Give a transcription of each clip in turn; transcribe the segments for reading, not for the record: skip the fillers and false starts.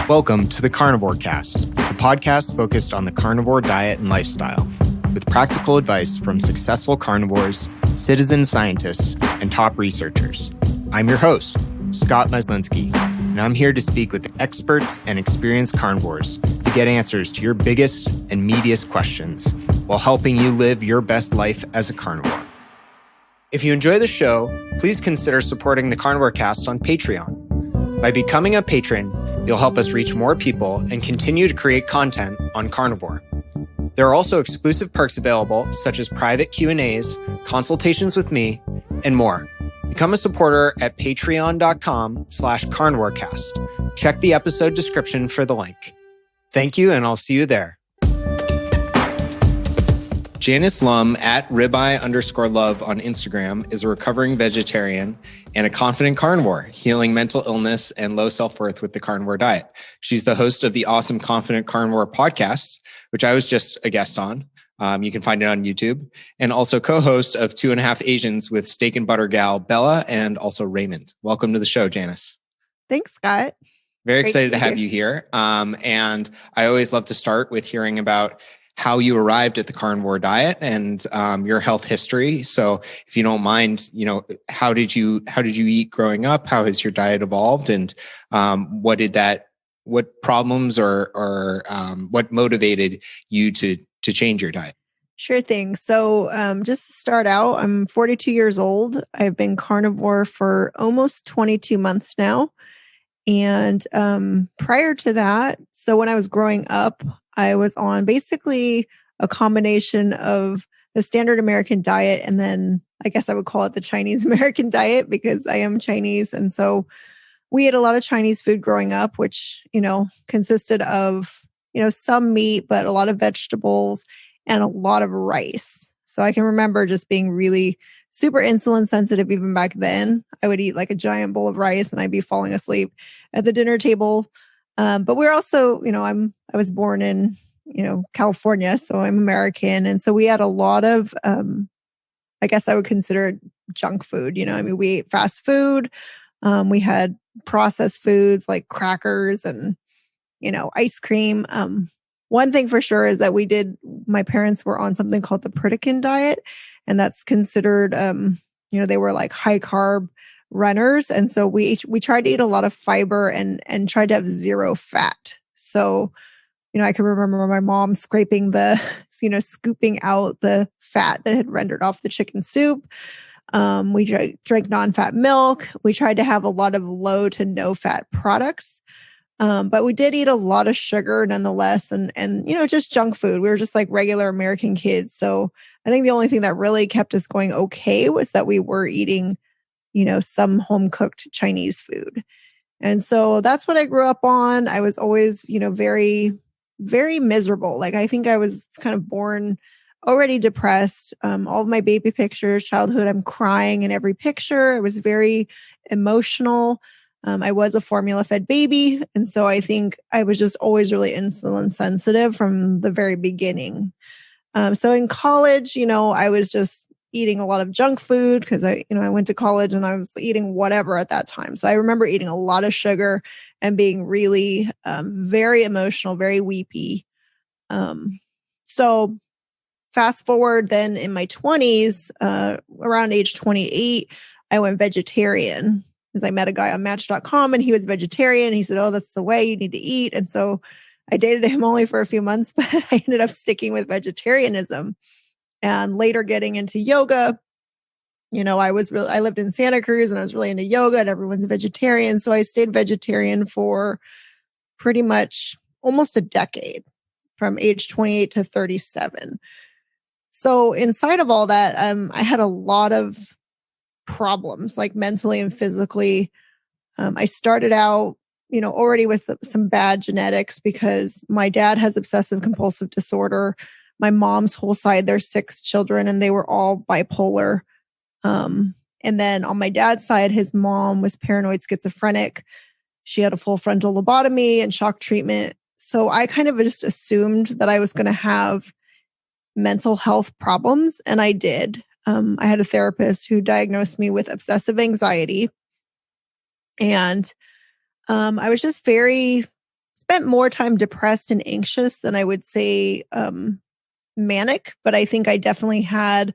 Welcome to the Carnivore Cast, a podcast focused on the carnivore diet and lifestyle, with practical advice from successful carnivores, citizen scientists, and top researchers. I'm your host, Scott Myslinski, and I'm here to speak with experts and experienced carnivores to get answers to your biggest and meatiest questions while helping you live your best life as a carnivore. If you enjoy the show, please consider supporting the Carnivore Cast on Patreon. By becoming a patron, you'll help us reach more people and continue to create content on carnivore. There are also exclusive perks available, such as private Q&As, consultations with me, and more. Become a supporter at patreon.com/carnivorecast. Check the episode description for the link. Thank you, and I'll see you there. Janice Lum at ribeye_love on Instagram is a recovering vegetarian and a confident carnivore, healing mental illness and low self-worth with the carnivore diet. She's the host of the awesome Confident Carnivore podcast, which I was just a guest on. You can find it on YouTube, and also co-host of 2.5 Asians with Steak and Butter gal Bella and also Raymond. Welcome to the show, Janice. Thanks, Scott. Very excited to have you here. And I always love to start with hearing about how you arrived at the carnivore diet and your health history. So if you don't mind, how did you eat growing up? How has your diet evolved? And what problems or what motivated you to change your diet? Sure thing. So just to start out, I'm 42 years old. I've been carnivore for almost 22 months now. And prior to that, so when I was growing up, I was on basically a combination of the standard American diet, and then I guess I would call it the Chinese American diet because I am Chinese. And so we ate a lot of Chinese food growing up, which, consisted of, some meat, but a lot of vegetables and a lot of rice. So I can remember just being really super insulin sensitive even back then. I would eat like a giant bowl of rice and I'd be falling asleep at the dinner table. But we're also, I was born in, California, so I'm American. And so we had a lot of, I guess I would consider it junk food. We ate fast food. We had processed foods like crackers and, ice cream. One thing for sure is that my parents were on something called the Pritikin Diet. And that's considered, they were like high carb runners. And so we tried to eat a lot of fiber and tried to have zero fat. So, I can remember my mom scraping scooping out the fat that had rendered off the chicken soup. We drank non-fat milk. We tried to have a lot of low to no fat products. But we did eat a lot of sugar nonetheless. And just junk food. We were just like regular American kids. So I think the only thing that really kept us going okay was that we were eating some home cooked Chinese food. And so that's what I grew up on. I was always, very, very miserable. Like I think I was kind of born already depressed. All of my baby pictures, childhood, I'm crying in every picture. I was very emotional. I was a formula fed baby. And so I think I was just always really insulin sensitive from the very beginning. So in college, I was just eating a lot of junk food because I went to college and I was eating whatever at that time. So I remember eating a lot of sugar and being really very emotional, very weepy. So fast forward then in my 20s, around age 28, I went vegetarian because I met a guy on Match.com and he was vegetarian. He said, "Oh, that's the way you need to eat." And so I dated him only for a few months, but I ended up sticking with vegetarianism. And later getting into yoga, I lived in Santa Cruz and I was really into yoga and everyone's vegetarian. So I stayed vegetarian for pretty much almost a decade from age 28 to 37. So inside of all that, I had a lot of problems like mentally and physically. I started out, already with some bad genetics because my dad has obsessive compulsive disorder. My mom's whole side, there's 6 children and they were all bipolar. And then on my dad's side, his mom was paranoid schizophrenic. She had a full frontal lobotomy and shock treatment. So I kind of just assumed that I was going to have mental health problems. And I did. I had a therapist who diagnosed me with obsessive anxiety. And I was just very spent more time depressed and anxious than I would say manic, but I think I definitely had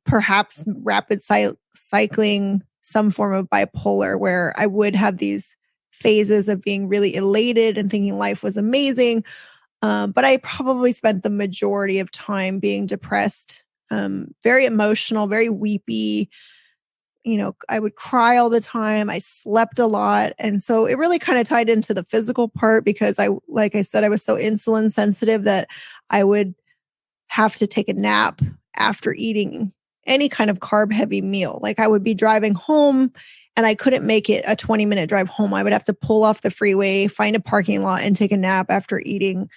perhaps rapid cycling, some form of bipolar, where I would have these phases of being really elated and thinking life was amazing. But I probably spent the majority of time being depressed, very emotional, very weepy. I would cry all the time. I slept a lot. And so it really kind of tied into the physical part because like I said, I was so insulin sensitive that I would have to take a nap after eating any kind of carb heavy meal. Like I would be driving home and I couldn't make it a 20-minute drive home. I would have to pull off the freeway, find a parking lot and take a nap after eating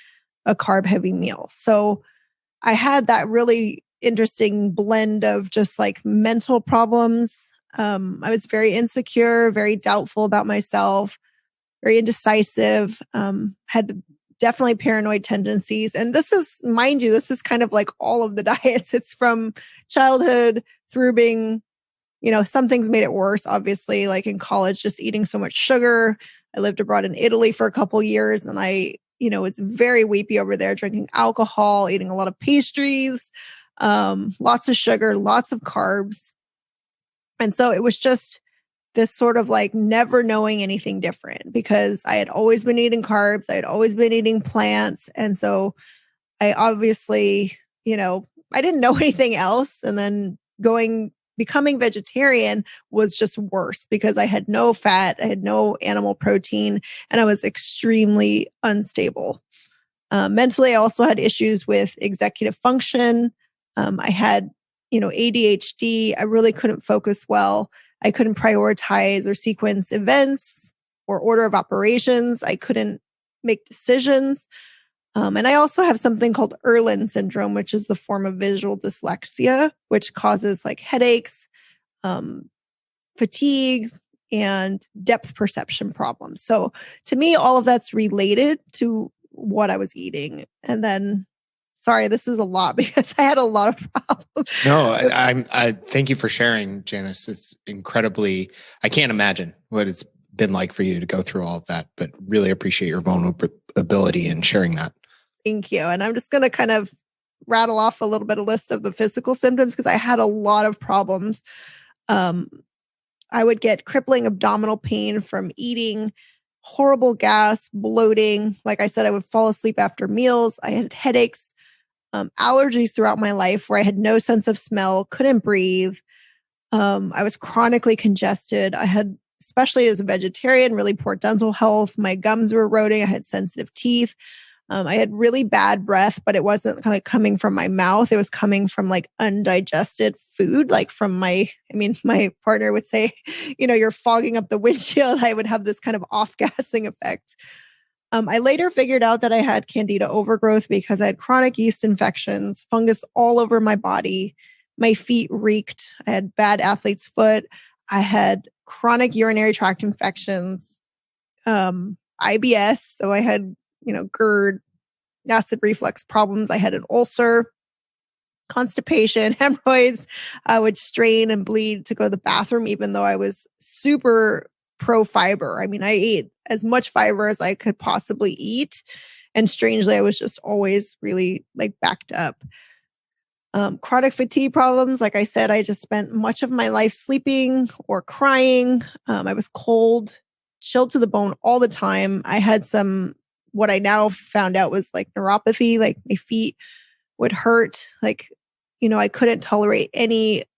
a carb heavy meal. So I had that really interesting blend of just like mental problems. I was very insecure, very doubtful about myself, very indecisive, had definitely paranoid tendencies. And this is, mind you, this is kind of like all of the diets. It's from childhood through being, some things made it worse, obviously, like in college, just eating so much sugar. I lived abroad in Italy for a couple years and I, was very weepy over there, drinking alcohol, eating a lot of pastries, lots of sugar, lots of carbs. And so it was just this sort of like never knowing anything different because I had always been eating carbs. I had always been eating plants. And so I obviously, I didn't know anything else. And then becoming vegetarian was just worse because I had no fat, I had no animal protein, and I was extremely unstable. Mentally, I also had issues with executive function. I had, ADHD. I really couldn't focus well. I couldn't prioritize or sequence events or order of operations. I couldn't make decisions. And I also have something called Erlin syndrome, which is the form of visual dyslexia, which causes like headaches, fatigue, and depth perception problems. So to me, all of that's related to what I was eating. And then, sorry, this is a lot because I had a lot of problems. No, I thank you for sharing, Janice. It's incredibly, I can't imagine what it's been like for you to go through all of that, but really appreciate your vulnerability in sharing that. Thank you. And I'm just going to kind of rattle off a little bit of list of the physical symptoms because I had a lot of problems. I would get crippling abdominal pain from eating, horrible gas, bloating. Like I said, I would fall asleep after meals. I had headaches, allergies throughout my life where I had no sense of smell, couldn't breathe. I was chronically congested. I had, especially as a vegetarian, really poor dental health. My gums were eroding. I had sensitive teeth. I had really bad breath, but it wasn't kind of coming from my mouth. It was coming from like undigested food, like from my partner would say, you're fogging up the windshield. I would have this kind of off-gassing effect. I later figured out that I had candida overgrowth because I had chronic yeast infections, fungus all over my body. My feet reeked. I had bad athlete's foot. I had chronic urinary tract infections, IBS. So I had GERD, acid reflux problems. I had an ulcer, constipation, hemorrhoids. I would strain and bleed to go to the bathroom, even though I was super pro fiber. I mean, I ate as much fiber as I could possibly eat. And strangely, I was just always really like backed up. Chronic fatigue problems. Like I said, I just spent much of my life sleeping or crying. I was cold, chilled to the bone all the time. I had what I now found out was like neuropathy, like my feet would hurt. Like, I couldn't tolerate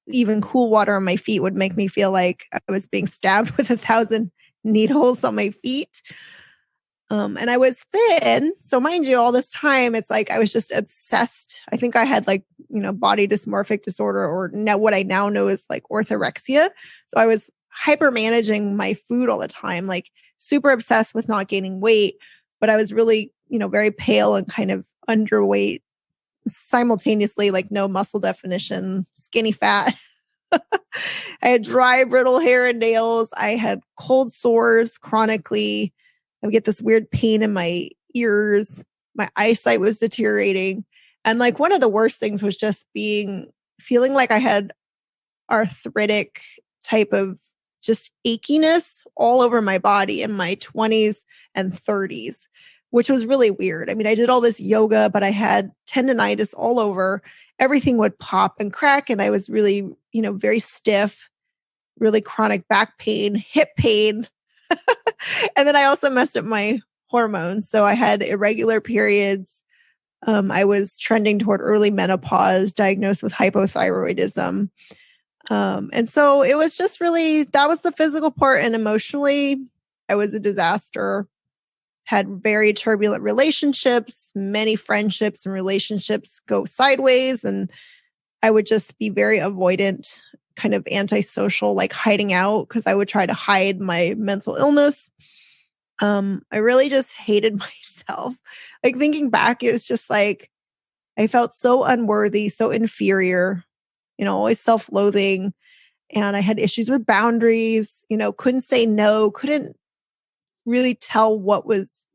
even cool water on my feet would make me feel like I was being stabbed with 1,000 needles on my feet. And I was thin. So mind you, all this time, it's like I was just obsessed. I think I had like, body dysmorphic disorder or now what I now know is like orthorexia. So I was hyper managing my food all the time, like super obsessed with not gaining weight. But I was really, very pale and kind of underweight simultaneously, like no muscle definition, skinny fat. I had dry, brittle hair and nails. I had cold sores chronically. I would get this weird pain in my ears. My eyesight was deteriorating. And like one of the worst things was just feeling like I had arthritic type of just achiness all over my body in my 20s and 30s, which was really weird. I mean, I did all this yoga, but I had tendonitis all over. Everything would pop and crack. And I was really, very stiff, really chronic back pain, hip pain. And then I also messed up my hormones. So I had irregular periods. I was trending toward early menopause, diagnosed with hypothyroidism. And so it was just really, that was the physical part. And emotionally, I was a disaster, had very turbulent relationships, many friendships and relationships go sideways. And I would just be very avoidant, kind of antisocial, like hiding out because I would try to hide my mental illness. I really just hated myself. Like thinking back, it was just like, I felt so unworthy, so inferior, always self-loathing. And I had issues with boundaries, couldn't say no, couldn't really tell what was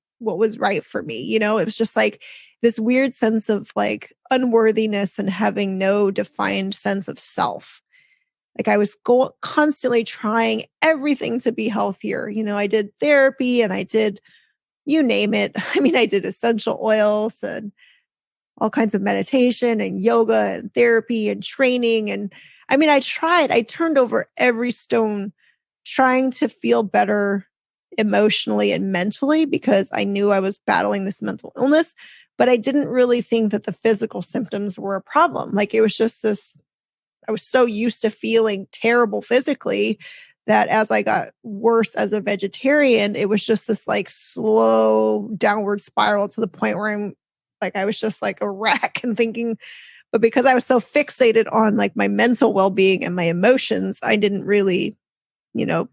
right for me. It was just like this weird sense of like unworthiness and having no defined sense of self. Like I was constantly trying everything to be healthier. I did therapy and I did, you name it. I mean, I did essential oils and all kinds of meditation and yoga and therapy and training. And I mean, I turned over every stone trying to feel better emotionally and mentally because I knew I was battling this mental illness, but I didn't really think that the physical symptoms were a problem. Like it was just this, I was so used to feeling terrible physically that as I got worse as a vegetarian, it was just this like slow downward spiral to the point where I was just like a wreck and thinking, but because I was so fixated on like my mental well-being and my emotions, I didn't really,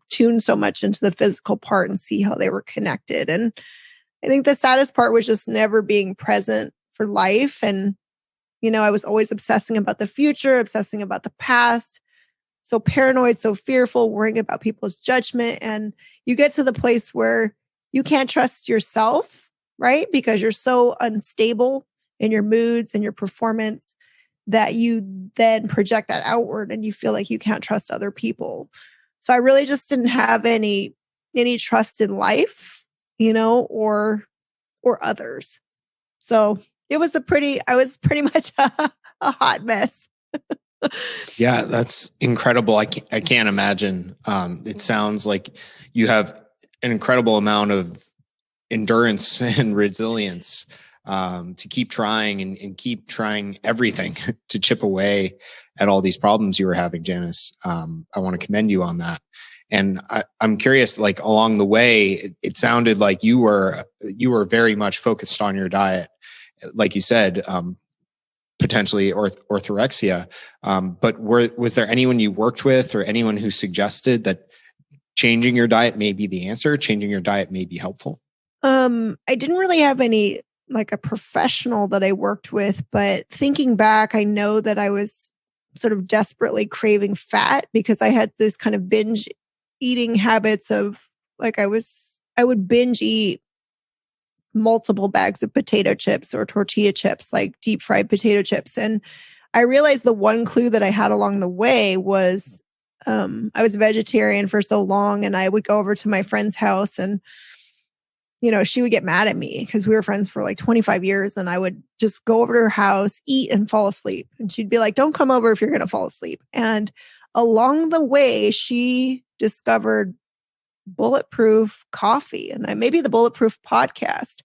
tune so much into the physical part and see how they were connected. And I think the saddest part was just never being present for life. And, I was always obsessing about the future, obsessing about the past, so paranoid, so fearful, worrying about people's judgment. And you get to the place where you can't trust yourself, right? Because you're so unstable in your moods and your performance that you then project that outward and you feel like you can't trust other people. So I really just didn't have any trust in life, or others. So I was pretty much a hot mess. Yeah, that's incredible. I can't imagine. It sounds like you have an incredible amount of endurance and resilience to keep trying and keep trying everything to chip away at all these problems you were having, Janice. I want to commend you on that. And I'm curious, like along the way, it sounded like you were very much focused on your diet, like you said, potentially orthorexia. But was there anyone you worked with or anyone who suggested that changing your diet may be the answer, changing your diet may be helpful? I didn't really have any like a professional that I worked with, but thinking back, I know that I was sort of desperately craving fat because I had this kind of binge eating habits of like I would binge eat multiple bags of potato chips or tortilla chips, like deep fried potato chips. And I realized the one clue that I had along the way was I was vegetarian for so long and I would go over to my friend's house and she would get mad at me because we were friends for like 25 years and I would just go over to her house, eat and fall asleep. And she'd be like, don't come over if you're going to fall asleep. And along the way, she discovered Bulletproof Coffee and maybe the Bulletproof podcast.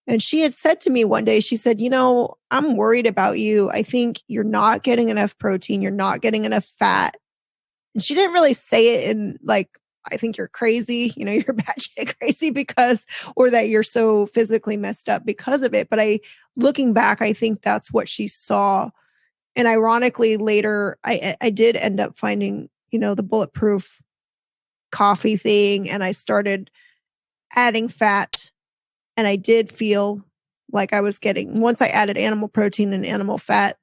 And she had said to me one day, she said, I'm worried about you. I think you're not getting enough protein. You're not getting enough fat. And she didn't really say it in like, I think you're crazy, you're batshit crazy or that you're so physically messed up because of it. But looking back, I think that's what she saw. And ironically, later, I did end up finding, the Bulletproof Coffee thing. And I started adding fat. And I did feel like I was once I added animal protein and animal fat,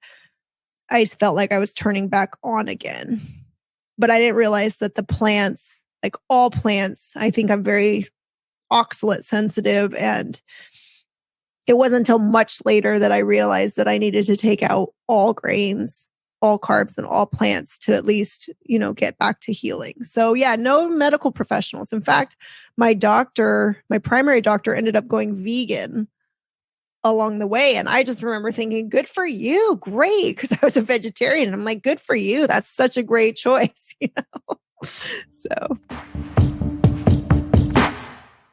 I felt like I was turning back on again. But I didn't realize that the plants, like all plants, I think I'm very oxalate sensitive. And it wasn't until much later that I realized that I needed to take out all grains all carbs and all plants to at least, get back to healing. So yeah, no medical professionals. In fact, my primary doctor ended up going vegan along the way. And I just remember thinking, good for you. Great. Because I was a vegetarian. And I'm like, good for you. That's such a great choice, So.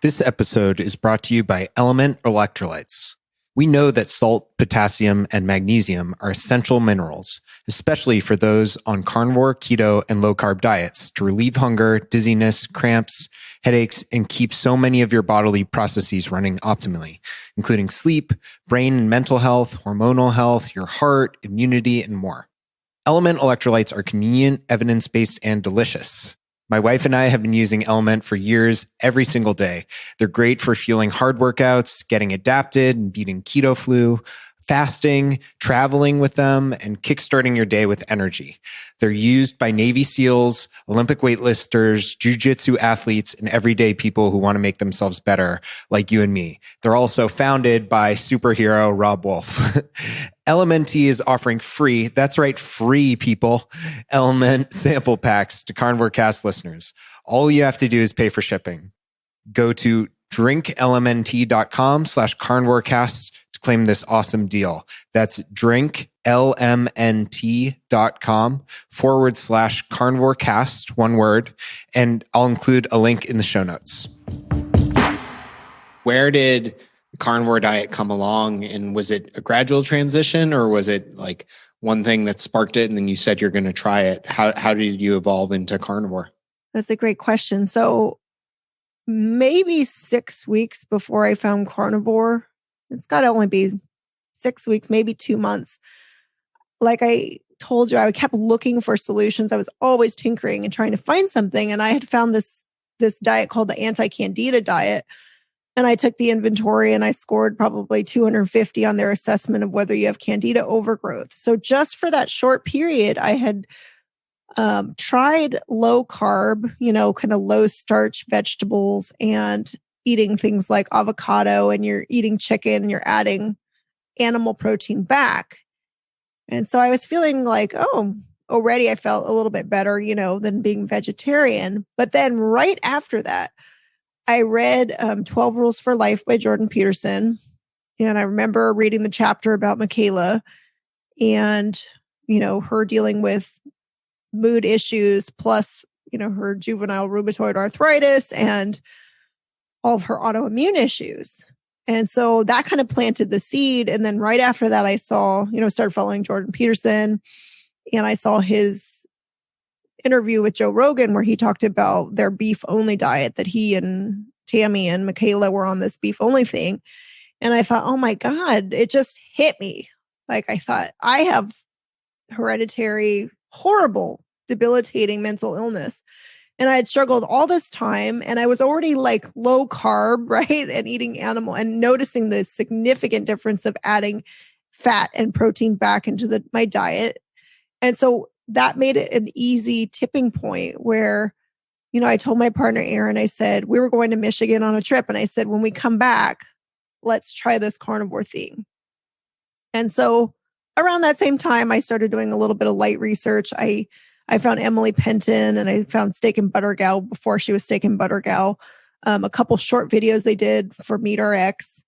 This episode is brought to you by Element Electrolytes. We know that salt, potassium, and magnesium are essential minerals, especially for those on carnivore, keto, and low-carb diets to relieve hunger, dizziness, cramps, headaches, and keep so many of your bodily processes running optimally, including sleep, brain and mental health, hormonal health, your heart, immunity, and more. Element electrolytes are convenient, evidence-based, and delicious. My wife and I have been using Element for years, every single day. They're great for fueling hard workouts, getting adapted and beating keto flu, fasting, traveling with them, and kickstarting your day with energy. They're used by Navy SEALs, Olympic weightlifters, jiu-jitsu athletes, and everyday people who want to make themselves better, like you and me. They're also founded by superhero Rob Wolf. LMNT is offering free, that's right, free people, Element sample packs to Carnivore Cast listeners. All you have to do is pay for shipping. Go to drinklmnt.com/carnivorecast to claim this awesome deal. That's drinklmnt.com/carnivorecast, one word, and I'll include a link in the show notes. Where did carnivore diet come along, and was it a gradual transition, or was it like one thing that sparked it and then you said you're going to try it? How did you evolve into carnivore? That's a great question. So maybe 6 weeks before I found carnivore, it's got to only be 6 weeks, maybe 2 months. Like I told you, I kept looking for solutions. I was always tinkering and trying to find something. And I had found this diet called the Anti-Candida Diet. And I took the inventory and I scored probably 250 on their assessment of whether you have candida overgrowth. So just for that short period, I had tried low carb, kind of low starch vegetables and eating things like avocado, and you're eating chicken and you're adding animal protein back. And so I was feeling like, already I felt a little bit better, than being vegetarian. But then right after that, I read 12 Rules for Life by Jordan Peterson. And I remember reading the chapter about Michaela and, her dealing with mood issues, plus, her juvenile rheumatoid arthritis and all of her autoimmune issues. And so that kind of planted the seed. And then right after that, I saw, started following Jordan Peterson, and I saw his interview with Joe Rogan where he talked about their beef only diet, that he and Tammy and Michaela were on this beef only thing. And I thought, oh my God, it just hit me. Like I thought, I have hereditary, horrible, debilitating mental illness. And I had struggled all this time, and I was already like low carb, right? And eating animal and noticing the significant difference of adding fat and protein back into my diet. And so that made it an easy tipping point where, I told my partner, Aaron, I said, we were going to Michigan on a trip. And I said, when we come back, let's try this carnivore thing. And so around that same time, I started doing a little bit of light research. I found Emily Penton, and I found Steak and Butter Gal before she was Steak and Butter Gal. A couple short videos they did for MeatRx.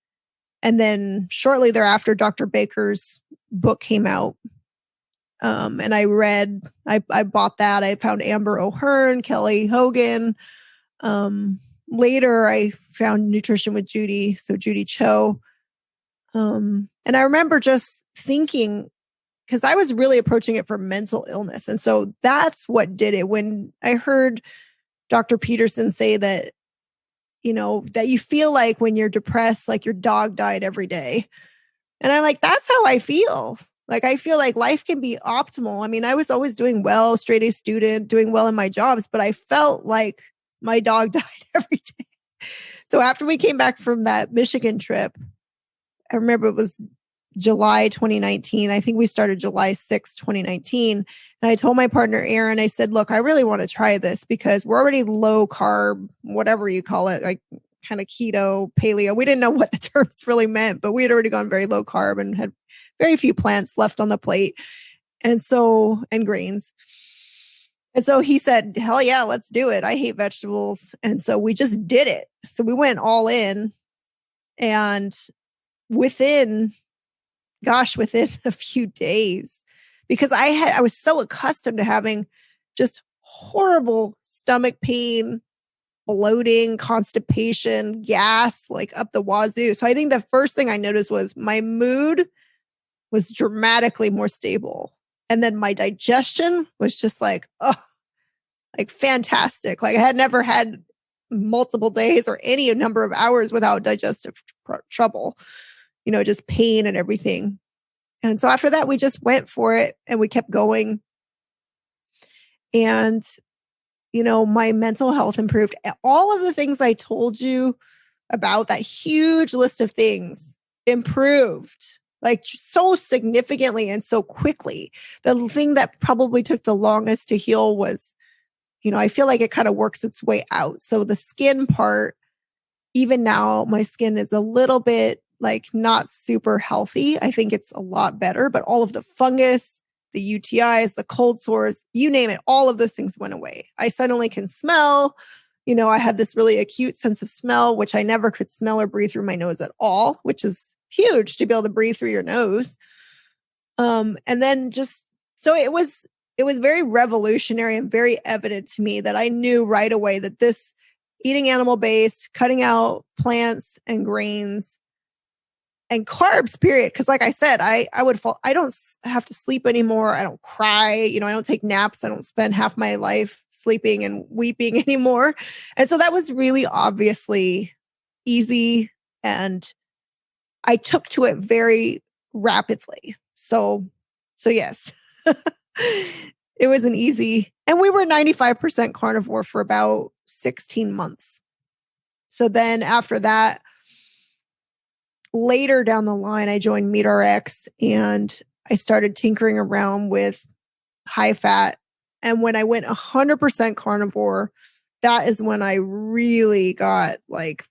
And then shortly thereafter, Dr. Baker's book came out. And I bought that. I found Amber O'Hearn, Kelly Hogan. Later, I found Nutrition with Judy. So Judy Cho. And I remember just thinking, because I was really approaching it for mental illness. And so that's what did it. When I heard Dr. Peterson say that, that you feel like when you're depressed, like your dog died every day. And I'm like, that's how I feel. Like, I feel like life can be optimal. I mean, I was always doing well, straight A student, doing well in my jobs, but I felt like my dog died every day. So after we came back from that Michigan trip, I remember it was July 2019. I think we started July 6, 2019. And I told my partner, Aaron, I said, look, I really want to try this because we're already low carb, whatever you call it, like kind of keto, paleo. We didn't know what the terms really meant, but we had already gone very low carb and had very few plants left on the plate. and greens. And so he said, hell yeah, let's do it. I hate vegetables. And so we just did it. So we went all in, and within a few days, because I was so accustomed to having just horrible stomach pain, bloating, constipation, gas, like up the wazoo. So I think the first thing I noticed was my mood was dramatically more stable. And then my digestion was just like fantastic. Like I had never had multiple days or any number of hours without digestive trouble, just pain and everything. And so after that, we just went for it and we kept going. And, my mental health improved. All of the things I told you about, that huge list of things, improved like so significantly and so quickly. The thing that probably took the longest to heal was, I feel like it kind of works its way out. So the skin part, even now, my skin is a little bit like not super healthy. I think it's a lot better, but all of the fungus, the UTIs, the cold sores, you name it, all of those things went away. I suddenly can smell. I had this really acute sense of smell, which I never could smell or breathe through my nose at all, which is huge to be able to breathe through your nose. And then so it was very revolutionary and very evident to me that I knew right away that this eating animal-based, cutting out plants and grains and carbs, period. Because like I said, I would fall. I don't have to sleep anymore. I don't cry. I don't take naps. I don't spend half my life sleeping and weeping anymore. And so that was really obviously easy. And I took to it very rapidly. So yes, it was an easy, and we were 95% carnivore for about 16 months. So then after that, later down the line, I joined MeatRx and I started tinkering around with high fat. And when I went 100% carnivore, that is when I really got like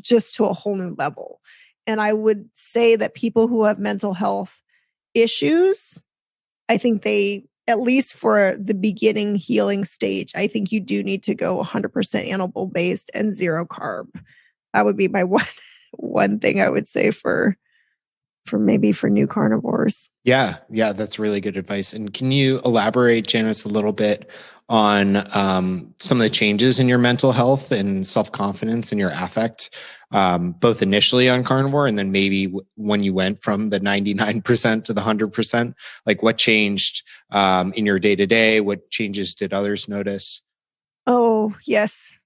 just to a whole new level. And I would say that people who have mental health issues, I think they, at least for the beginning healing stage, I think you do need to go 100% animal based and zero carb. That would be my one thing I would say for maybe for new carnivores. Yeah, that's really good advice. And can you elaborate, Janice, a little bit on some of the changes in your mental health and self-confidence and your affect, both initially on carnivore and then maybe when you went from the 99% to the 100%? Like what changed in your day-to-day? What changes did others notice? Oh, yes.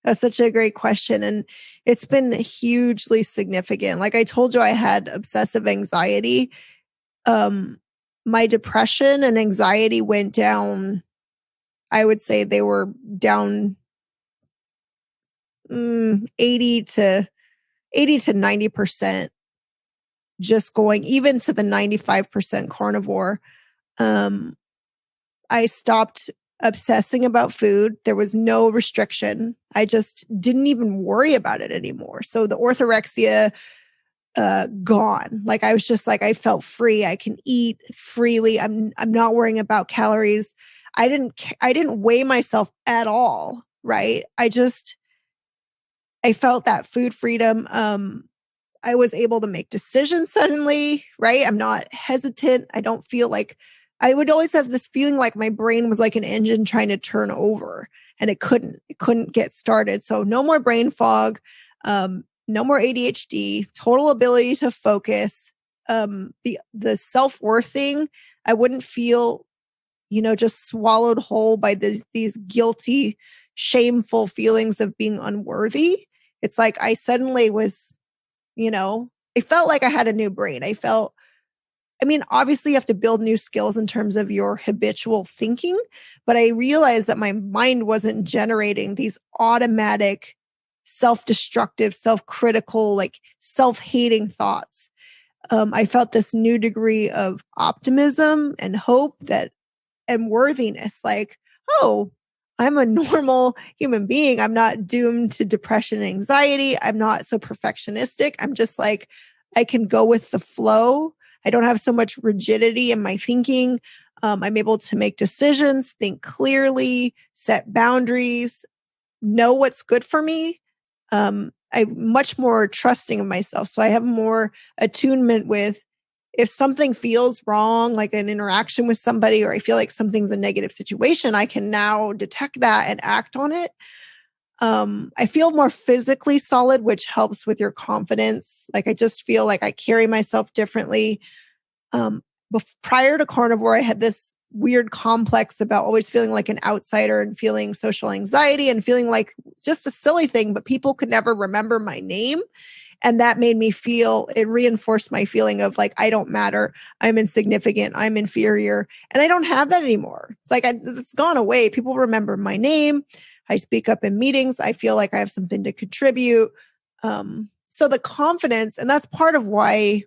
That's such a great question. And it's been hugely significant. Like I told you, I had obsessive anxiety. My depression and anxiety went down. I would say they were down 80 to 90%, just going even to the 95% carnivore. I stopped obsessing about food. There was no restriction. I just didn't even worry about it anymore. So the orthorexia gone. Like I was just like, I felt free. I can eat freely. I'm not worrying about calories. I didn't weigh myself at all. Right. I felt that food freedom. I was able to make decisions suddenly. Right. I'm not hesitant. I don't feel like, I would always have this feeling like my brain was like an engine trying to turn over, and it couldn't get started. So no more brain fog, no more ADHD, total ability to focus. The self-worth thing, I wouldn't feel, just swallowed whole by these guilty, shameful feelings of being unworthy. It's like I suddenly was, it felt like I had a new brain. Obviously you have to build new skills in terms of your habitual thinking, but I realized that my mind wasn't generating these automatic, self-destructive, self-critical, like self-hating thoughts. I felt this new degree of optimism and hope and worthiness, like, oh, I'm a normal human being. I'm not doomed to depression and anxiety. I'm not so perfectionistic. I'm just like, I can go with the flow. I don't have so much rigidity in my thinking. I'm able to make decisions, think clearly, set boundaries, know what's good for me. I'm much more trusting of myself. So I have more attunement with if something feels wrong, like an interaction with somebody, or I feel like something's a negative situation, I can now detect that and act on it. I feel more physically solid, which helps with your confidence. Like I just feel like I carry myself differently. Prior to carnivore, I had this weird complex about always feeling like an outsider and feeling social anxiety and feeling like just a silly thing, but people could never remember my name. And that made me feel, it reinforced my feeling of like, I don't matter. I'm insignificant. I'm inferior. And I don't have that anymore. It's like, it's gone away. People remember my name. I speak up in meetings. I feel like I have something to contribute. So the confidence, and that's part of why,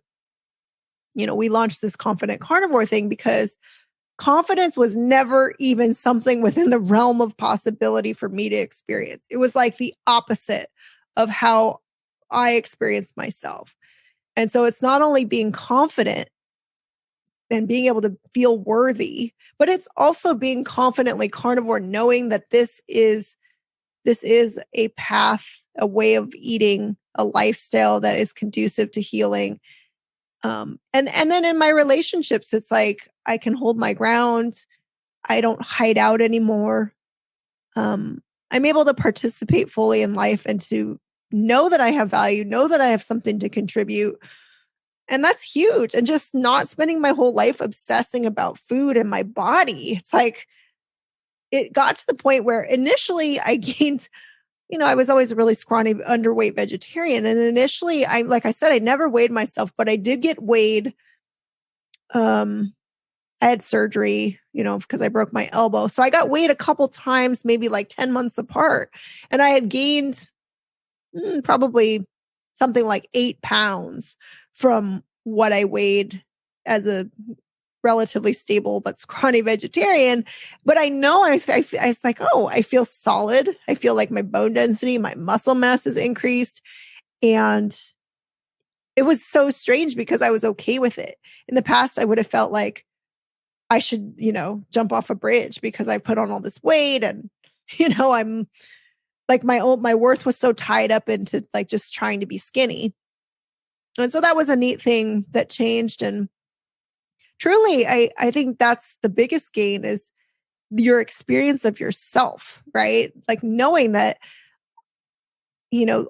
we launched this Confident Carnivore thing, because confidence was never even something within the realm of possibility for me to experience. It was like the opposite of how I experienced myself. And so it's not only being confident and being able to feel worthy, but it's also being confidently carnivore, knowing that this is a path, a way of eating, a lifestyle that is conducive to healing. And then in my relationships, it's like I can hold my ground. I don't hide out anymore. I'm able to participate fully in life and to know that I have value, know that I have something to contribute. And that's huge. And just not spending my whole life obsessing about food and my body. It's like, it got to the point where initially I gained, I was always a really scrawny, underweight vegetarian. And initially, like I said, I never weighed myself, but I did get weighed. I had surgery, because I broke my elbow. So I got weighed a couple times, maybe like 10 months apart. And I had gained probably something like 8 pounds from what I weighed as a relatively stable but scrawny vegetarian. But I know I was like, oh, I feel solid. I feel like my bone density, my muscle mass is increased. And it was so strange because I was okay with it. In the past, I would have felt like I should, jump off a bridge because I put on all this weight and, I'm like my worth was so tied up into like just trying to be skinny. And so that was a neat thing that changed. And truly, I think that's the biggest gain is your experience of yourself, right? Like knowing that,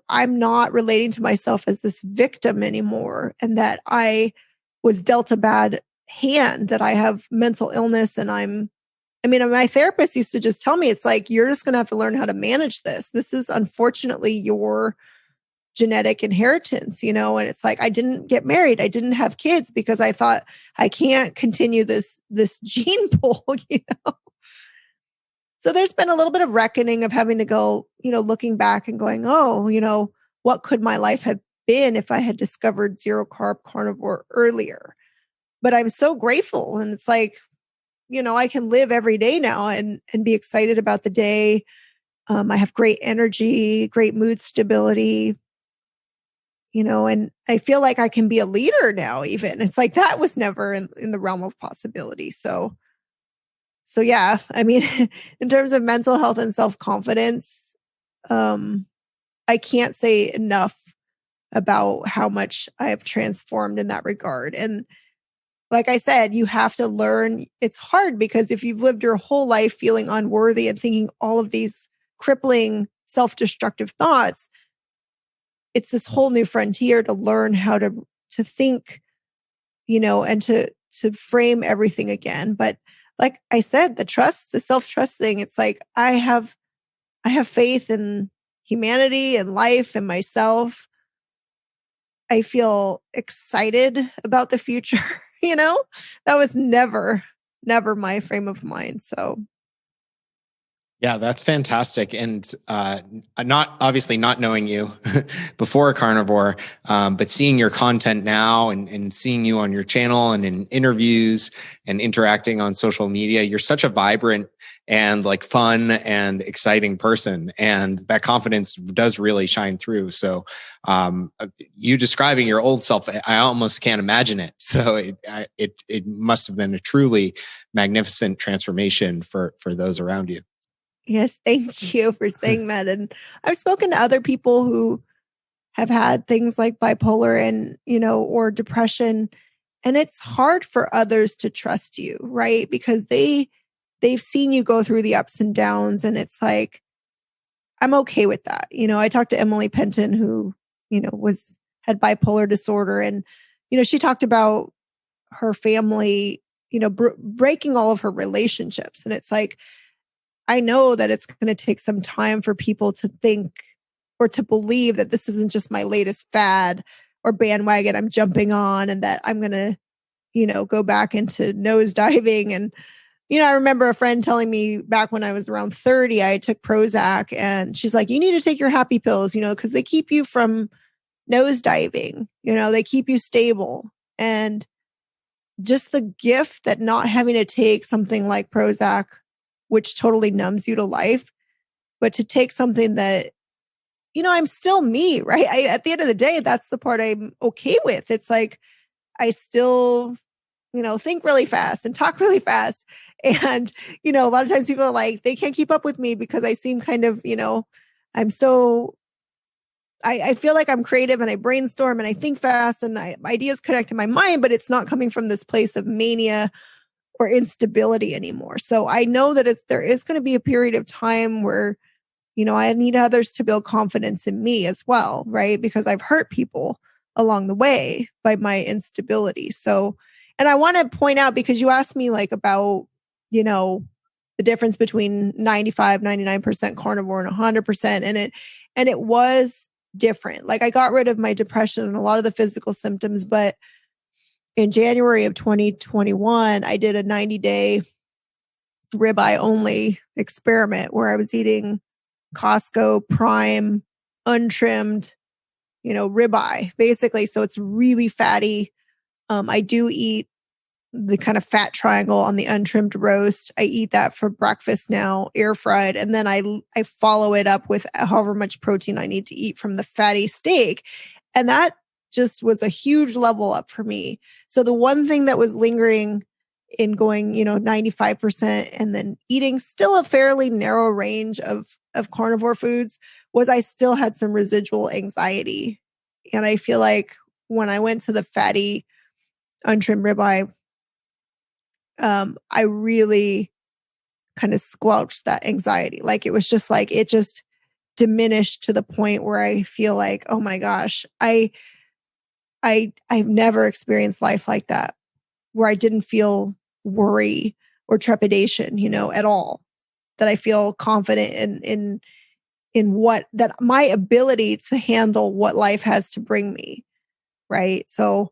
I'm not relating to myself as this victim anymore, and that I was dealt a bad hand, that I have mental illness. And my therapist used to just tell me, it's like, you're just going to have to learn how to manage this. This is unfortunately your genetic inheritance, and it's like, I didn't get married. I didn't have kids because I thought I can't continue this gene pool, So there's been a little bit of reckoning of having to go, looking back and going, oh, what could my life have been if I had discovered zero carb carnivore earlier? But I'm so grateful. And it's like, I can live every day now and be excited about the day. I have great energy, great mood stability, and I feel like I can be a leader now even. It's like that was never in the realm of possibility. So yeah, in terms of mental health and self-confidence, I can't say enough about how much I have transformed in that regard. And like I said, you have to learn. It's hard because if you've lived your whole life feeling unworthy and thinking all of these crippling, self-destructive thoughts, it's this whole new frontier to learn how to think, and to frame everything again. But like I said, the self-trust thing, it's like, I have faith in humanity and life and myself. I feel excited about the future. That was never my frame of mind. So. Yeah, that's fantastic. And not knowing you before a carnivore, but seeing your content now and seeing you on your channel and in interviews and interacting on social media, you're such a vibrant and like fun and exciting person. And that confidence does really shine through. So you describing your old self, I almost can't imagine it. So it must have been a truly magnificent transformation for those around you. Yes, thank you for saying that. And I've spoken to other people who have had things like bipolar and, or depression. And it's hard for others to trust you, right? Because they've seen you go through the ups and downs. And it's like, I'm okay with that. I talked to Emily Penton, who, had bipolar disorder. And, she talked about her family, breaking all of her relationships. And it's like, I know that it's going to take some time for people to think or to believe that this isn't just my latest fad or bandwagon I'm jumping on, and that I'm going to, go back into nosediving. And, I remember a friend telling me back when I was around 30, I took Prozac, and she's like, you need to take your happy pills, because they keep you from nosediving, they keep you stable. And just the gift that not having to take something like Prozac, which totally numbs you to life, but to take something that, I'm still me, right? At the end of the day, that's the part I'm okay with. It's like, I still, think really fast and talk really fast. And, a lot of times people are like, they can't keep up with me because I seem kind of, I'm so, I feel like I'm creative and I brainstorm and I think fast and ideas connect in my mind, but it's not coming from this place of mania or instability anymore. So I know that there is going to be a period of time where, I need others to build confidence in me as well, right? Because I've hurt people along the way by my instability. So, and I want to point out, because you asked me like about, the difference between 95, 99% carnivore and 100%. And it was different. Like I got rid of my depression and a lot of the physical symptoms, but in January of 2021, I did a 90-day ribeye only experiment where I was eating Costco prime, untrimmed, ribeye, basically. So it's really fatty. I do eat the kind of fat triangle on the untrimmed roast. I eat that for breakfast now, air fried. And then I follow it up with however much protein I need to eat from the fatty steak. And that just was a huge level up for me. So the one thing that was lingering in going, 95% and then eating still a fairly narrow range of carnivore foods was I still had some residual anxiety. And I feel like when I went to the fatty untrimmed ribeye, I really kind of squelched that anxiety. Like it was just like, it just diminished to the point where I feel like, oh my gosh, I've never experienced life like that, where I didn't feel worry or trepidation, at all. That I feel confident in what, that my ability to handle what life has to bring me. Right. So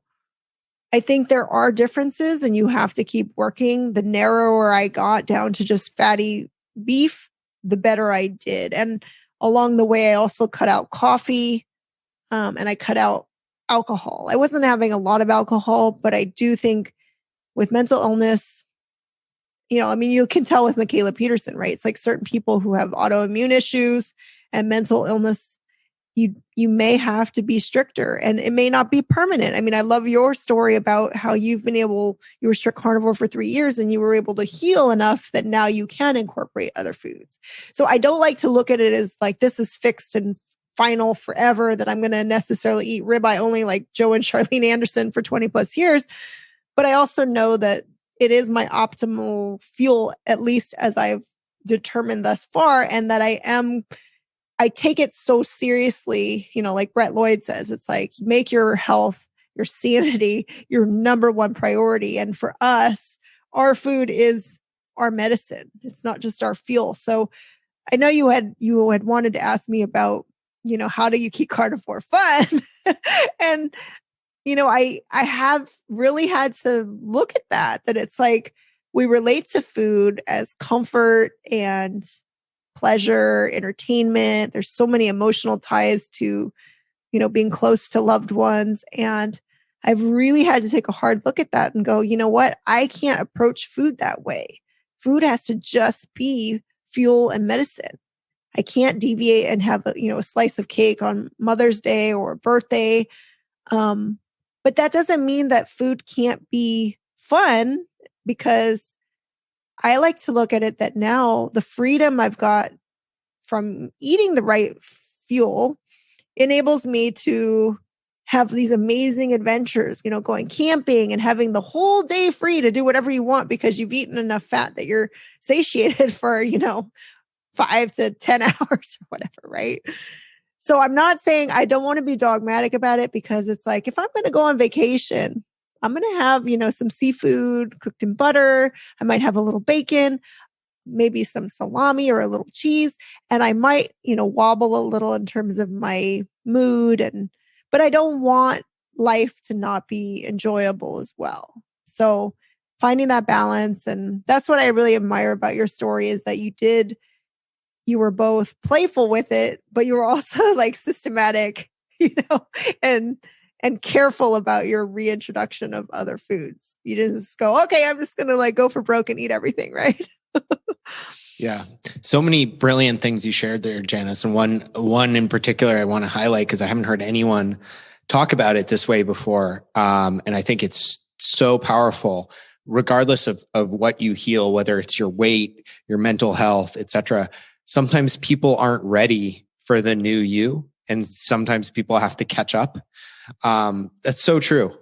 I think there are differences and you have to keep working. The narrower I got down to just fatty beef, the better I did. And along the way, I also cut out coffee and I cut out alcohol. I wasn't having a lot of alcohol, but I do think with mental illness, you can tell with Michaela Peterson, right? It's like certain people who have autoimmune issues and mental illness, you may have to be stricter and it may not be permanent. I mean, I love your story about how you were strict carnivore for 3 years and you were able to heal enough that now you can incorporate other foods. So I don't like to look at it as like, this is fixed and final forever, that I'm going to necessarily eat ribeye only like Joe and Charlene Anderson for 20 plus years. But I also know that it is my optimal fuel, at least as I've determined thus far, and that I take it so seriously, like Brett Lloyd says, it's like make your health, your sanity, your number one priority. And for us, our food is our medicine. It's not just our fuel. So I know you had wanted to ask me about, how do you keep carnivore fun? And, I have really had to look at that it's like we relate to food as comfort and pleasure, entertainment. There's so many emotional ties to, being close to loved ones. And I've really had to take a hard look at that and go, you know what? I can't approach food that way. food has to just be fuel and medicine. I can't deviate and have a slice of cake on Mother's Day or birthday. But that doesn't mean that food can't be fun, because I like to look at it that now the freedom I've got from eating the right fuel enables me to have these amazing adventures, going camping and having the whole day free to do whatever you want because you've eaten enough fat that you're satiated for, 5 to 10 hours or whatever, right? So I'm not saying I don't want to be dogmatic about it, because it's like, if I'm going to go on vacation, I'm going to have, some seafood cooked in butter. I might have a little bacon, maybe some salami or a little cheese. And I might, wobble a little in terms of my mood. But I don't want life to not be enjoyable as well. So finding that balance. And that's what I really admire about your story, is that you were both playful with it, but you were also like systematic, and careful about your reintroduction of other foods. You didn't just go, okay, I'm just going to like go for broke and eat everything, right? Yeah. So many brilliant things you shared there, Janice. And one in particular I want to highlight, because I haven't heard anyone talk about it this way before. And I think it's so powerful, regardless of what you heal, whether it's your weight, your mental health, etc. Sometimes people aren't ready for the new you, and sometimes people have to catch up. That's so true.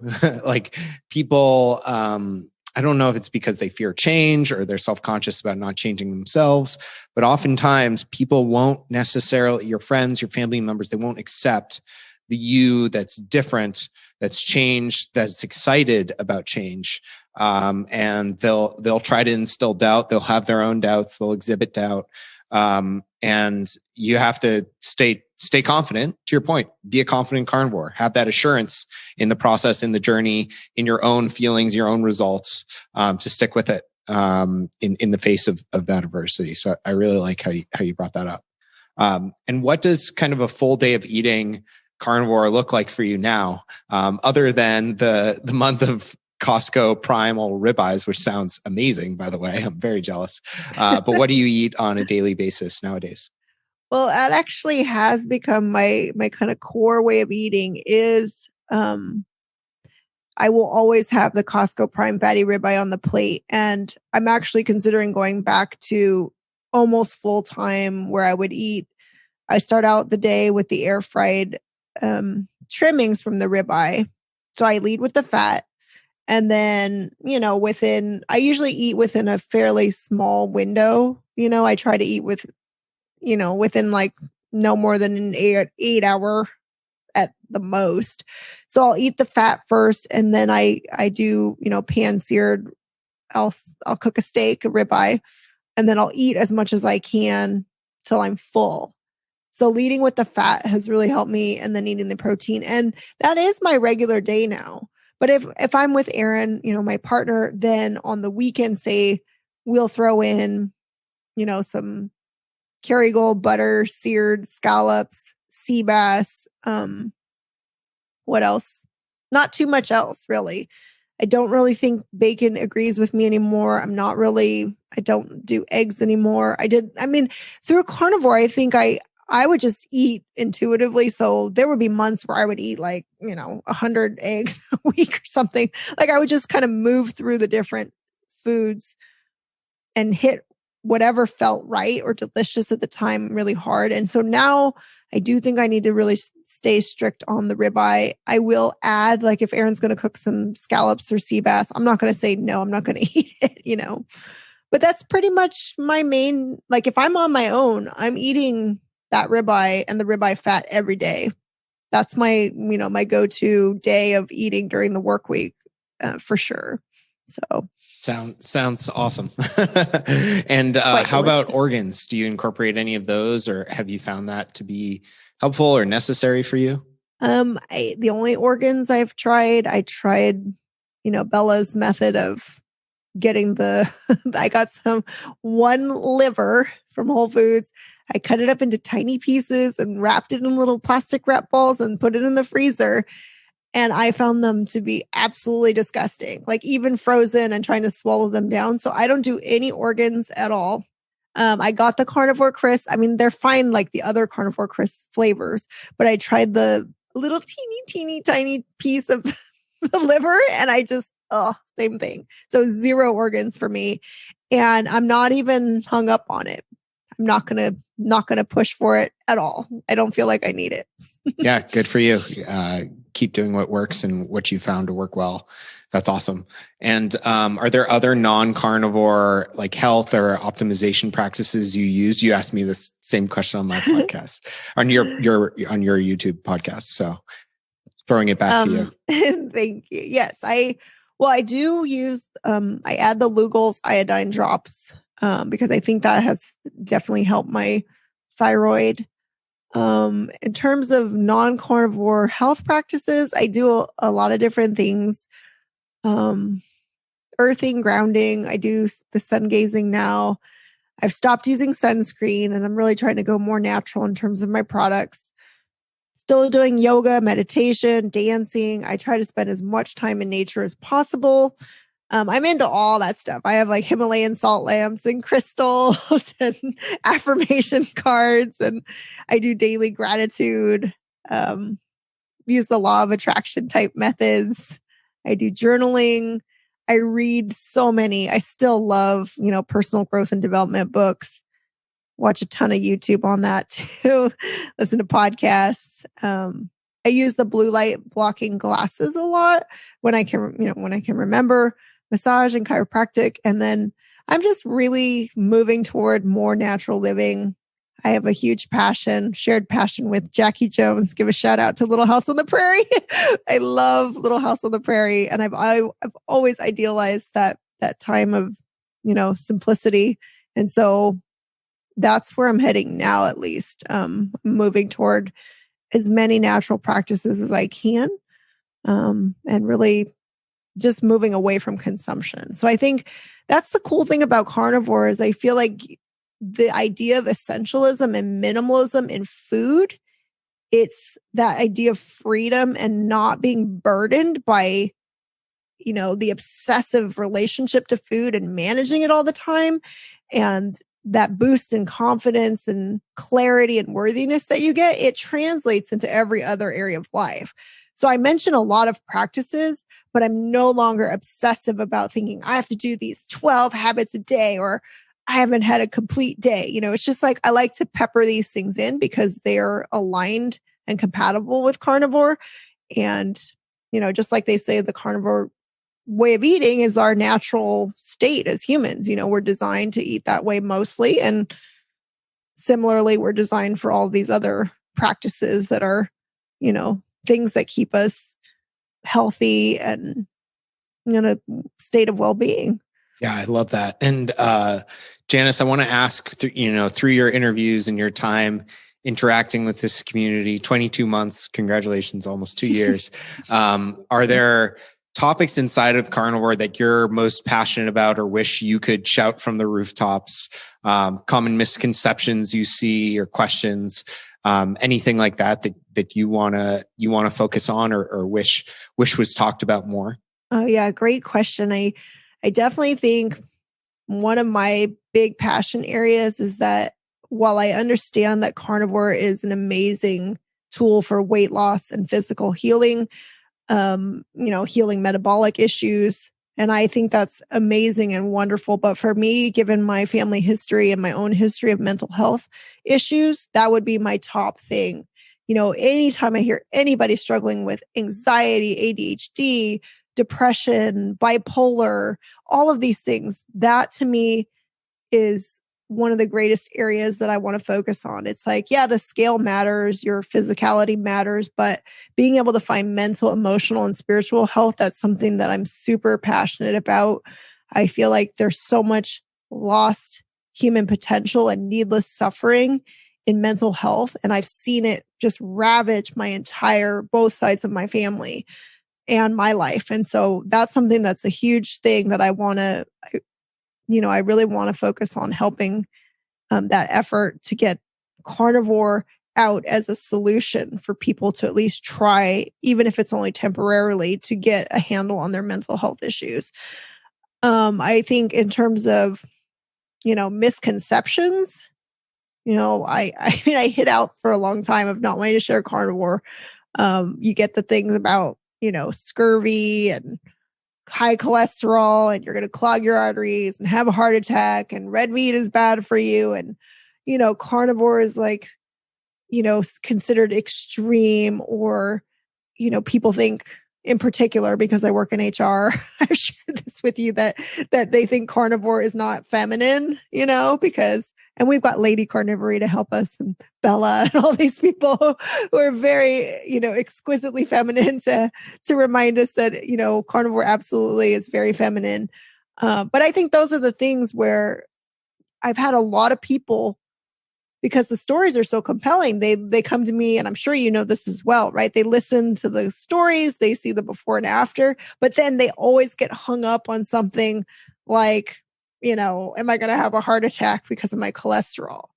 Like people, I don't know if it's because they fear change or they're self-conscious about not changing themselves, but oftentimes people won't necessarily, your friends, your family members, they won't accept the you that's different, that's changed, that's excited about change. And they'll try to instill doubt. They'll have their own doubts. They'll exhibit doubt. And you have to stay confident. To your point, be a confident carnivore, have that assurance in the process, in the journey, in your own feelings, your own results, to stick with it, in the face of that adversity. So I really like how you brought that up. And what does kind of a full day of eating carnivore look like for you now? Other than the month of Costco primal ribeyes, which sounds amazing, by the way. I'm very jealous. But what do you eat on a daily basis nowadays? Well, that actually has become my kind of core way of eating is I will always have the Costco prime fatty ribeye on the plate. And I'm actually considering going back to almost full time, where I start out the day with the air fried trimmings from the ribeye. So I lead with the fat. And then, I usually eat within a fairly small window. I try to eat within like no more than an 8 hour at the most. So I'll eat the fat first, and then I do, pan seared. I'll cook a steak, a ribeye, and then I'll eat as much as I can till I'm full. So leading with the fat has really helped me, and then eating the protein. And that is my regular day now. But if I'm with Aaron, my partner, then on the weekend, say we'll throw in, some Kerrygold butter, seared scallops, sea bass. What else? Not too much else, really. I don't really think bacon agrees with me anymore. I don't do eggs anymore. Through carnivore, I think I would just eat intuitively. So there would be months where I would eat 100 eggs a week or something. Like I would just kind of move through the different foods and hit whatever felt right or delicious at the time really hard. And so now I do think I need to really stay strict on the ribeye. I will add, like if Aaron's going to cook some scallops or sea bass, I'm not going to say, no, I'm not going to eat it, But that's pretty much my main, like if I'm on my own, I'm eating that ribeye and the ribeye fat every day. That's my, my go-to day of eating during the work week, for sure. So sounds awesome. And how about organs? Do you incorporate any of those, or have you found that to be helpful or necessary for you? The only organs I tried, Bella's method of getting I got one liver from Whole Foods. I cut it up into tiny pieces and wrapped it in little plastic wrap balls and put it in the freezer. And I found them to be absolutely disgusting, like even frozen and trying to swallow them down. So I don't do any organs at all. I got the Carnivore crisp. I mean, they're fine like the other Carnivore crisp flavors, but I tried the little teeny tiny piece of the liver and I just, same thing. So 0 organs for me. And I'm not even hung up on it. I'm not gonna push for it at all. I don't feel like I need it. Yeah, good for you. Keep doing what works and what you found to work well. That's awesome. And are there other non-carnivore like health or optimization practices you use? You asked me this same question on my podcast, on your YouTube podcast. So throwing it back to you. Thank you. Yes, I do use. I add the Lugol's iodine drops because I think that has definitely helped my thyroid. In terms of non-carnivore health practices, I do a lot of different things. Earthing, grounding. I do the sun gazing now. I've stopped using sunscreen and I'm really trying to go more natural in terms of my products. Still doing yoga, meditation, dancing. I try to spend as much time in nature as possible. I'm into all that stuff. I have like Himalayan salt lamps and crystals and affirmation cards, and I do daily gratitude, use the law of attraction type methods. I do journaling. I read so many. I still love, personal growth and development books. Watch a ton of YouTube on that too. Listen to podcasts. I use the blue light blocking glasses a lot when I can remember. Massage and chiropractic. And then I'm just really moving toward more natural living. I have a huge shared passion with Jackie Jones. Give a shout out to Little House on the Prairie. I love Little House on the Prairie. And I've always idealized that time of, simplicity. And so that's where I'm heading now, at least. Moving toward as many natural practices as I can. And really just moving away from consumption. So I think that's the cool thing about carnivore is I feel like the idea of essentialism and minimalism in food, it's that idea of freedom and not being burdened by, the obsessive relationship to food and managing it all the time. And that boost in confidence and clarity and worthiness that you get, it translates into every other area of life. So I mentioned a lot of practices, but I'm no longer obsessive about thinking I have to do these 12 habits a day or I haven't had a complete day. It's just like I like to pepper these things in because they're aligned and compatible with carnivore. And, just like they say, the carnivore way of eating is our natural state as humans. We're designed to eat that way mostly. And similarly, we're designed for all of these other practices that are, things that keep us healthy and in a state of well-being. Yeah, I love that. And Janice, I want to ask, through your interviews and your time interacting with this community, 22 months, congratulations, almost 2 years. Are there topics inside of carnivore that you're most passionate about or wish you could shout from the rooftops? Common misconceptions you see or questions? Anything like that you want to focus on or wish was talked about more? Oh yeah, great question. I definitely think one of my big passion areas is that while I understand that carnivore is an amazing tool for weight loss and physical healing, healing metabolic issues, and I think that's amazing and wonderful. But for me, given my family history and my own history of mental health issues, that would be my top thing. Anytime I hear anybody struggling with anxiety, ADHD, depression, bipolar, all of these things, that to me is one of the greatest areas that I want to focus on. It's like, yeah, the scale matters, your physicality matters, but being able to find mental, emotional, and spiritual health, that's something that I'm super passionate about. I feel like there's so much lost human potential and needless suffering in mental health. And I've seen it just ravage both sides of my family and my life. And so that's something that's a huge thing that I really want to focus on helping that effort to get carnivore out as a solution for people to at least try, even if it's only temporarily, to get a handle on their mental health issues. I think in terms of, misconceptions, I mean, I hid out for a long time of not wanting to share carnivore. You get the things about, scurvy and high cholesterol, and you're going to clog your arteries and have a heart attack, and red meat is bad for you. And, carnivore is like, considered extreme, or, people think in particular, because I work in HR, I've shared this with you that they think carnivore is not feminine, and we've got Lady Carnivore to help us, and Bella and all these people who are very, exquisitely feminine to remind us that, carnivore absolutely is very feminine. But I think those are the things where I've had a lot of people, because the stories are so compelling, they come to me, and I'm sure you know this as well, right? They listen to the stories, they see the before and after, but then they always get hung up on something like, am I going to have a heart attack because of my cholesterol?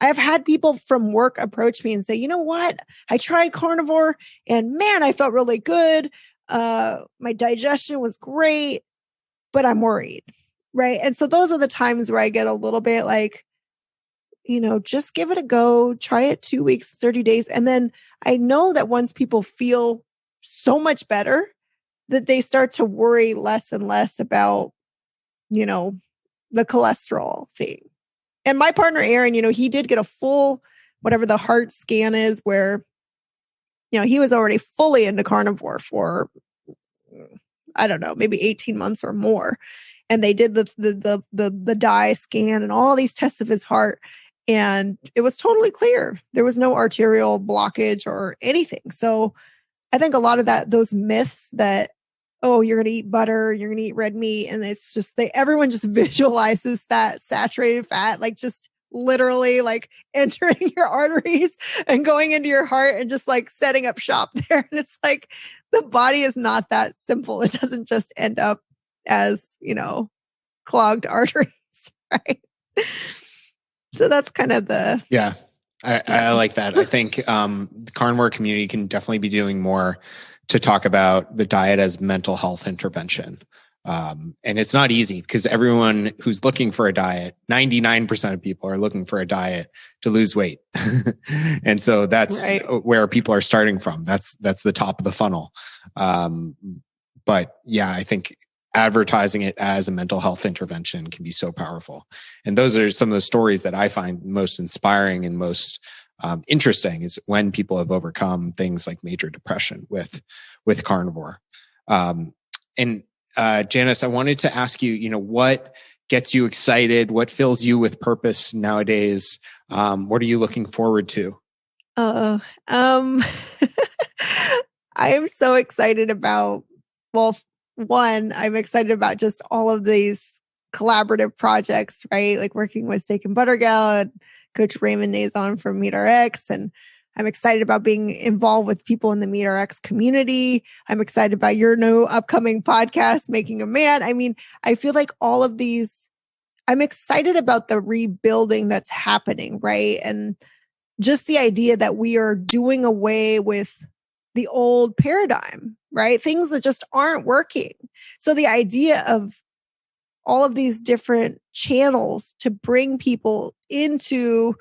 I've had people from work approach me and say, you know what? I tried carnivore and man, I felt really good. My digestion was great, but I'm worried, right? And so those are the times where I get a little bit like, just give it a go, try it 2 weeks, 30 days. And then I know that once people feel so much better, that they start to worry less and less about, the cholesterol thing. And my partner, Aaron, he did get a full, whatever the heart scan is, where, he was already fully into carnivore for, I don't know, maybe 18 months or more. And they did the dye scan and all these tests of his heart. And it was totally clear. There was no arterial blockage or anything. So I think a lot of those myths that, oh, you're going to eat butter, you're going to eat red meat. And it's just, everyone just visualizes that saturated fat, like just literally like entering your arteries and going into your heart and just like setting up shop there. And it's like, the body is not that simple. It doesn't just end up as, clogged arteries, right? So that's kind of the... Yeah, I like that. I think the carnivore community can definitely be doing more to talk about the diet as mental health intervention. And it's not easy because everyone who's looking for a diet, 99% of people are looking for a diet to lose weight. And so that's right, where people are starting from. That's the top of the funnel. But yeah, I think advertising it as a mental health intervention can be so powerful. And those are some of the stories that I find most inspiring and most interesting, is when people have overcome things like major depression with carnivore. And Janice, I wanted to ask you, what gets you excited? What fills you with purpose nowadays? What are you looking forward to? I am so excited about, one, I'm excited about just all of these collaborative projects, right? Like working with Steak and Butter Gal and Coach Raymond Nazon from MeatRx. And I'm excited about being involved with people in the MeatRx community. I'm excited about your new upcoming podcast, Making a Man. I mean, I feel like all of these, I'm excited about the rebuilding that's happening, right? And just the idea that we are doing away with the old paradigm, right? Things that just aren't working. So the idea of all of these different channels to bring people into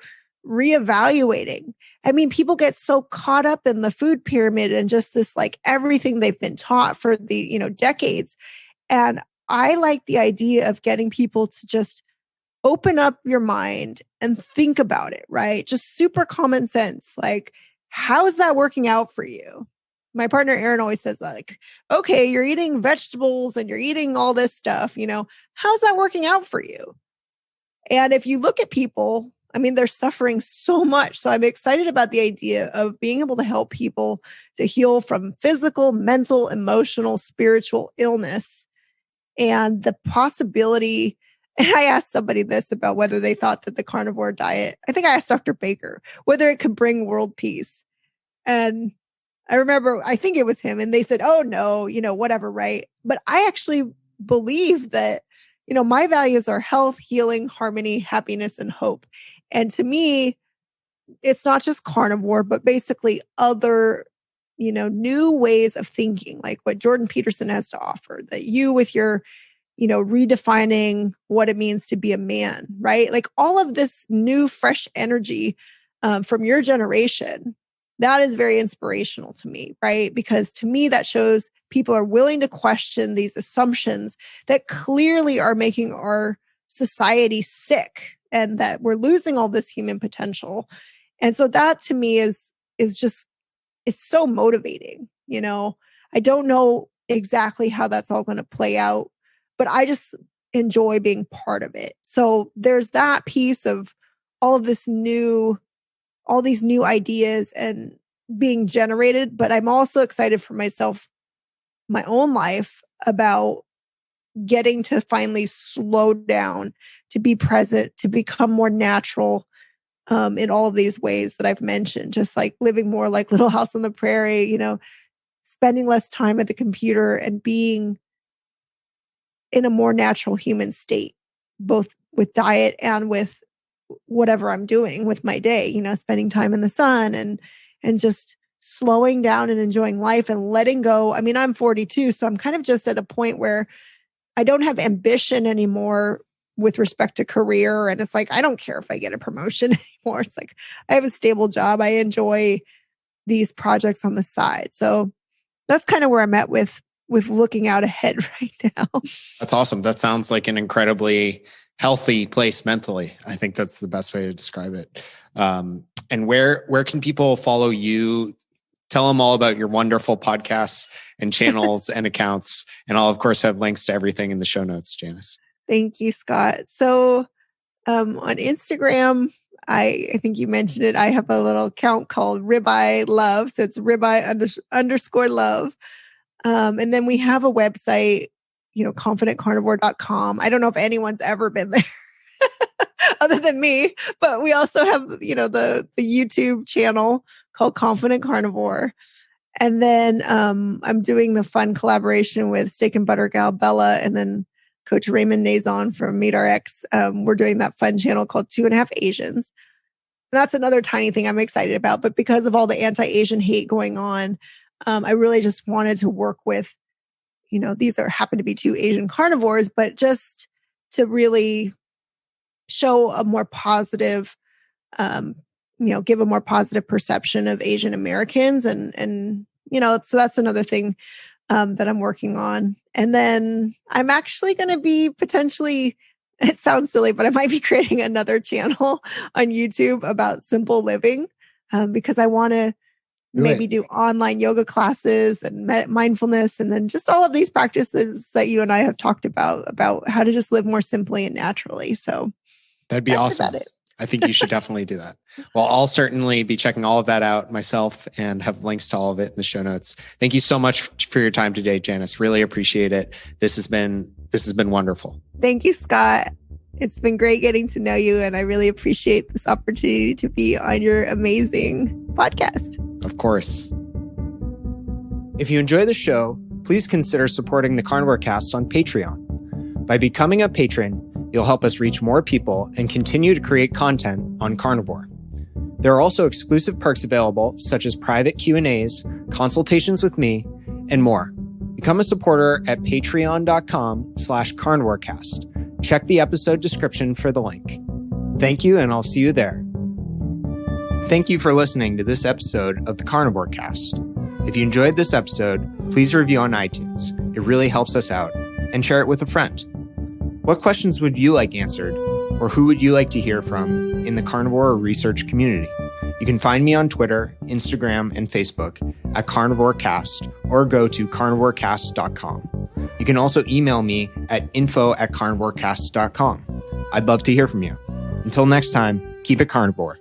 reevaluating. I mean, people get so caught up in the food pyramid and just this, like everything they've been taught for the, decades. And I like the idea of getting people to just open up your mind and think about it, right? Just super common sense. Like, how is that working out for you? My partner, Aaron, always says that, like, okay, you're eating vegetables and you're eating all this stuff, how's that working out for you? And if you look at people, I mean, they're suffering so much. So I'm excited about the idea of being able to help people to heal from physical, mental, emotional, spiritual illness. And the possibility, and I asked somebody this about whether they thought that the carnivore diet, I think I asked Dr. Baker, whether it could bring world peace. And I remember, I think it was him, and they said, oh no, whatever, right? But I actually believe that, my values are health, healing, harmony, happiness, and hope. And to me, it's not just carnivore, but basically other, new ways of thinking, like what Jordan Peterson has to offer, that you with your, redefining what it means to be a man, right? Like all of this new, fresh energy from your generation, that is very inspirational to me, right? Because to me, that shows people are willing to question these assumptions that clearly are making our society sick and that we're losing all this human potential. And so that to me is just, it's so motivating. I don't know exactly how that's all going to play out, but I just enjoy being part of it. So there's that piece of all these new ideas and being generated, but I'm also excited for myself, my own life, about getting to finally slow down, to be present, to become more natural in all of these ways that I've mentioned, just like living more like Little House on the Prairie, spending less time at the computer and being in a more natural human state, both with diet and with whatever I'm doing with my day, spending time in the sun and just slowing down and enjoying life and letting go. I mean, I'm 42, so I'm kind of just at a point where I don't have ambition anymore with respect to career. And it's like, I don't care if I get a promotion anymore. It's like, I have a stable job. I enjoy these projects on the side. So that's kind of where I'm at with looking out ahead right now. That's awesome. That sounds like an incredibly healthy place mentally. I think that's the best way to describe it. And where can people follow you? Tell them all about your wonderful podcasts and channels and accounts. And I'll, of course, have links to everything in the show notes, Janice. Thank you, Scott. So on Instagram, I think you mentioned it, I have a little account called Ribeye Love. So it's ribeye _ love. And then we have a website, confidentcarnivore.com. I don't know if anyone's ever been there other than me, but we also have, the YouTube channel called Confident Carnivore. And then I'm doing the fun collaboration with Steak and Butter gal Bella and then Coach Raymond Nazon from MeatRx. We're doing that fun channel called 2.5 Asians. And that's another tiny thing I'm excited about. But because of all the anti-Asian hate going on, I really just wanted to work with, these happen to be 2 Asian carnivores, but just to really show a more positive, give a more positive perception of Asian Americans. And so that's another thing that I'm working on. And then I'm actually going to be potentially, it sounds silly, but I might be creating another channel on YouTube about simple living because I want to maybe do online yoga classes and mindfulness, and then just all of these practices that you and I have talked about how to just live more simply and naturally. So that'd be awesome. I think you should definitely do that. Well, I'll certainly be checking all of that out myself and have links to all of it in the show notes. Thank you so much for your time today, Janice. Really appreciate it. This has been wonderful. Thank you, Scott. It's been great getting to know you, and I really appreciate this opportunity to be on your amazing podcast. Of course. If you enjoy the show, please consider supporting the Carnivore Cast on Patreon. By becoming a patron, you'll help us reach more people and continue to create content on carnivore. There are also exclusive perks available, such as private Q&As, consultations with me, and more. Become a supporter at patreon.com/carnivorecast. Check the episode description for the link. Thank you, and I'll see you there. Thank you for listening to this episode of the Carnivore Cast. If you enjoyed this episode, please review on iTunes. It really helps us out, and share it with a friend. What questions would you like answered, or who would you like to hear from in the carnivore research community? You can find me on Twitter, Instagram, and Facebook at Carnivore Cast, or go to carnivorecast.com. You can also email me at info@carnivorecast.com. I'd love to hear from you. Until next time, keep it carnivore.